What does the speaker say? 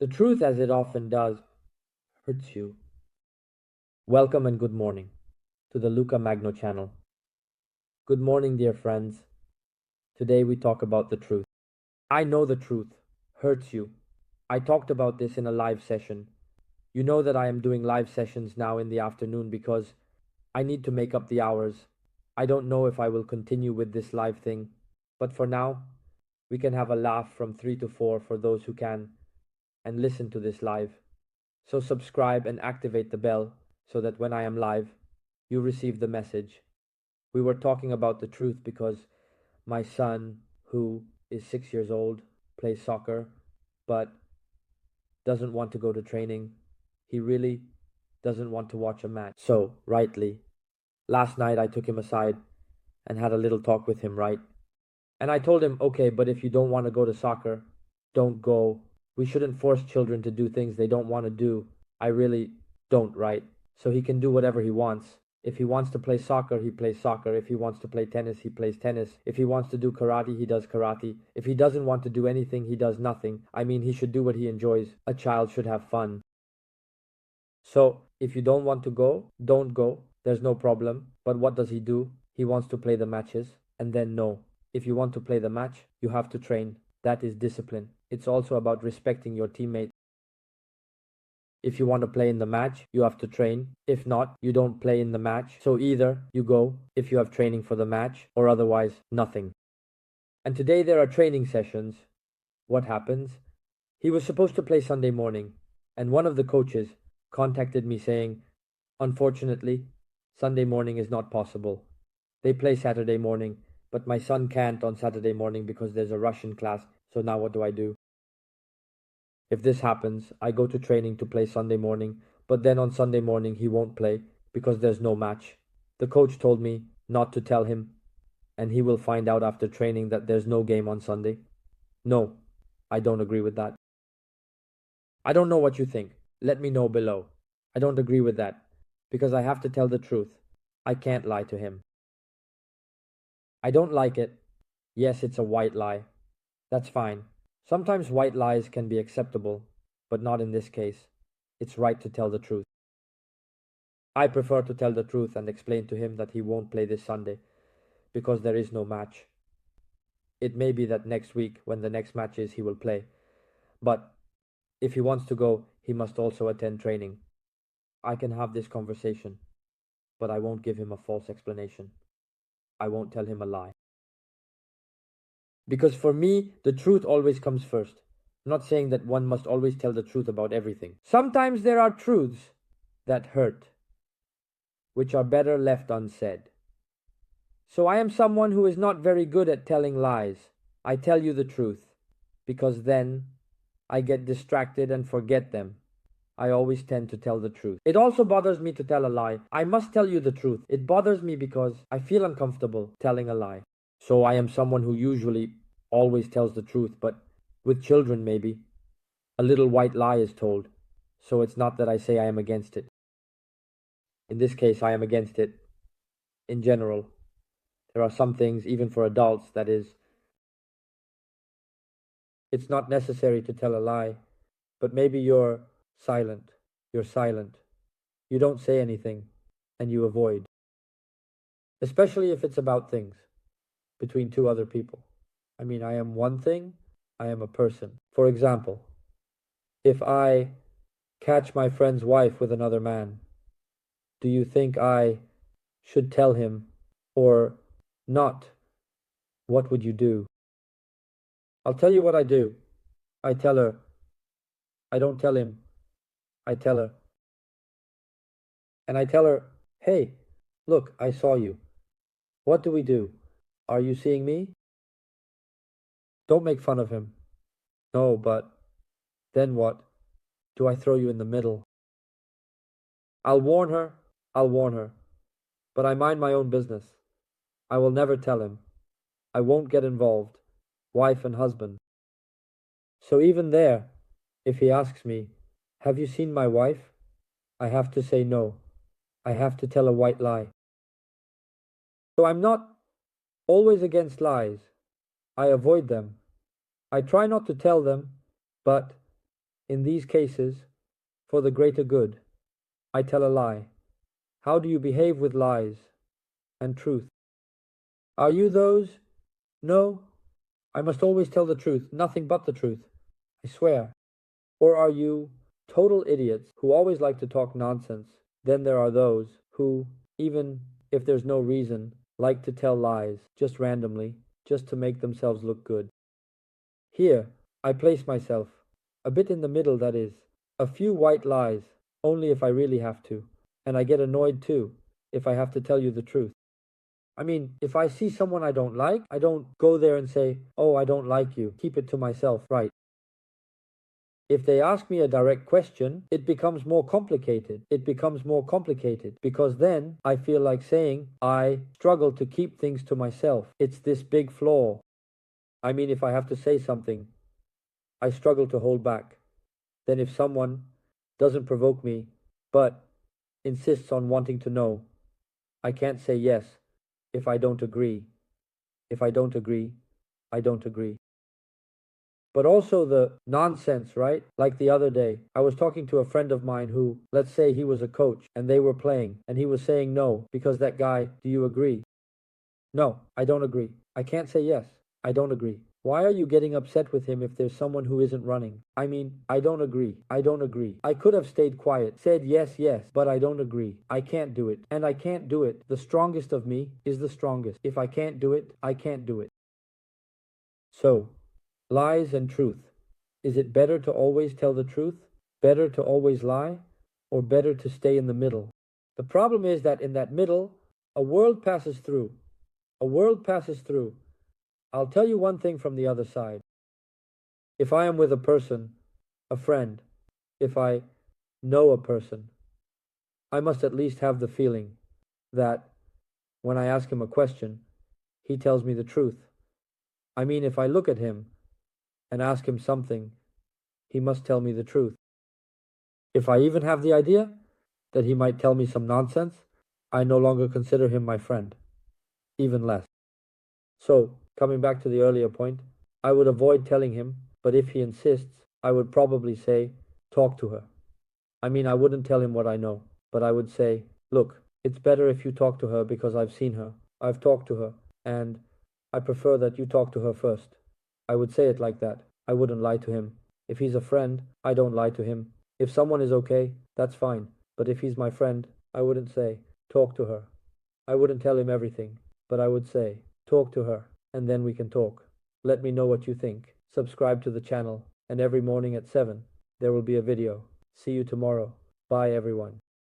The truth, as it often does, hurts you. Welcome and good morning to the Luca Magno channel. Good morning, dear friends. Today we talk about the truth. I know the truth hurts you. I talked about this in a live session. You know that I am doing live sessions now in the afternoon because I need to make up the hours. I don't know if I will continue with this live thing, but for now, we can have a laugh from 3 to 4 for those who can and listen to this live. So subscribe and activate the bell so that when I am live, you receive the message. We were talking about the truth because my son, who is 6 years old, plays soccer, but doesn't want to go to training. He really doesn't want to watch a match. So, rightly, last night I took him aside and had a little talk with him, right? And I told him, okay, but if you don't want to go to soccer, don't go. We shouldn't force children to do things they don't want to do. I really don't, right? So he can do whatever he wants. If he wants to play soccer, he plays soccer. If he wants to play tennis, he plays tennis. If he wants to do karate, he does karate. If he doesn't want to do anything, he does nothing. I mean, he should do what he enjoys. A child should have fun. So if you don't want to go, don't go. There's no problem. But what does he do? He wants to play the matches. And then no. If you want to play the match, you have to train. That is discipline. It's also about respecting your teammate. If you want to play in the match, you have to train. If not, you don't play in the match. So either you go if you have training for the match, or otherwise, nothing. And today there are training sessions. What happens? He was supposed to play Sunday morning, and one of the coaches contacted me saying, unfortunately, Sunday morning is not possible. They play Saturday morning, but my son can't on Saturday morning because there's a Russian class, so now what do I do? If this happens, I go to training to play Sunday morning, but then on Sunday morning he won't play because there's no match. The coach told me not to tell him, and he will find out after training that there's no game on Sunday. No, I don't agree with that. I don't know what you think. Let me know below. I don't agree with that because I have to tell the truth. I can't lie to him. I don't like it. Yes, it's a white lie. That's fine. Sometimes white lies can be acceptable, but not in this case. It's right to tell the truth. I prefer to tell the truth and explain to him that he won't play this Sunday because there is no match. It may be that next week, when the next match is, he will play. But if he wants to go, he must also attend training. I can have this conversation, but I won't give him a false explanation. I won't tell him a lie. Because for me, the truth always comes first. I'm not saying that one must always tell the truth about everything. Sometimes there are truths that hurt, which are better left unsaid. So I am someone who is not very good at telling lies. I tell you the truth, because then I get distracted and forget them. I always tend to tell the truth. It also bothers me to tell a lie. I must tell you the truth. It bothers me because I feel uncomfortable telling a lie. So I am someone who usually always tells the truth, but with children maybe a little white lie is told. So it's not that I say I am against it. In this case, I am against it in general. There are some things, even for adults, that is, it's not necessary to tell a lie, but maybe you're silent. You're silent. You don't say anything, and you avoid. Especially if it's about things between two other people. I mean, I am one thing, I am a person. For example, if I catch my friend's wife with another man, do you think I should tell him or not? What would you do? I'll tell you what I do. I tell her. I don't tell him. I tell her. And I tell her, hey, look, I saw you. What do we do? Are you seeing me? Don't make fun of him. No, but then what? Do I throw you in the middle? I'll warn her. I'll warn her. But I mind my own business. I will never tell him. I won't get involved. Wife and husband. So even there, if he asks me, have you seen my wife? I have to say no. I have to tell a white lie. So I'm not always against lies. I avoid them. I try not to tell them, but In these cases, for the greater good, I tell a lie. How do you behave with lies and truth? Are you those? No, I must always tell the truth, nothing but the truth, I swear. Or are you total idiots who always like to talk nonsense? Then there are those who, even if there's no reason, like to tell lies, just randomly, just to make themselves look good. Here, I place myself, a bit in the middle, that is, a few white lies, only if I really have to, and I get annoyed too, if I have to tell you the truth. I mean, if I see someone I don't like, I don't go there and say, oh, I don't like you, keep it to myself, right? If they ask me a direct question, it becomes more complicated. It becomes more complicated because then I feel like saying, I struggle to keep things to myself. It's this big flaw. I mean, if I have to say something, I struggle to hold back. Then if someone doesn't provoke me, but insists on wanting to know, I can't say yes if I don't agree. If I don't agree, I don't agree. But also the nonsense, right? Like the other day, I was talking to a friend of mine who, let's say he was a coach and they were playing, and he was saying no because that guy, do you agree? No, I don't agree. I can't say yes. I don't agree. Why are you getting upset with him if there's someone who isn't running? I mean, I don't agree. I don't agree. I could have stayed quiet, said yes, yes, but I don't agree. I can't do it. And I can't do it. The strongest of me is the strongest. If I can't do it, I can't do it. So, lies and truth. Is it better to always tell the truth? Better to always lie? Or better to stay in the middle? The problem is that in that middle, a world passes through. A world passes through. I'll tell you one thing from the other side. If I am with a person, a friend, if I know a person, I must at least have the feeling that when I ask him a question, he tells me the truth. I mean, if I look at him and ask him something, he must tell me the truth. If I even have the idea that he might tell me some nonsense, I no longer consider him my friend, even less. So, coming back to the earlier point, I would avoid telling him, but if he insists, I would probably say, talk to her. I mean, I wouldn't tell him what I know, but I would say, look, it's better if you talk to her because I've seen her, I've talked to her, and I prefer that you talk to her first. I would say it like that. I wouldn't lie to him. If he's a friend, I don't lie to him. If someone is okay, that's fine. But if he's my friend, I wouldn't say, talk to her. I wouldn't tell him everything, but I would say, talk to her, and then we can talk. Let me know what you think. Subscribe to the channel, and every morning at 7, there will be a video. See you tomorrow. Bye, everyone.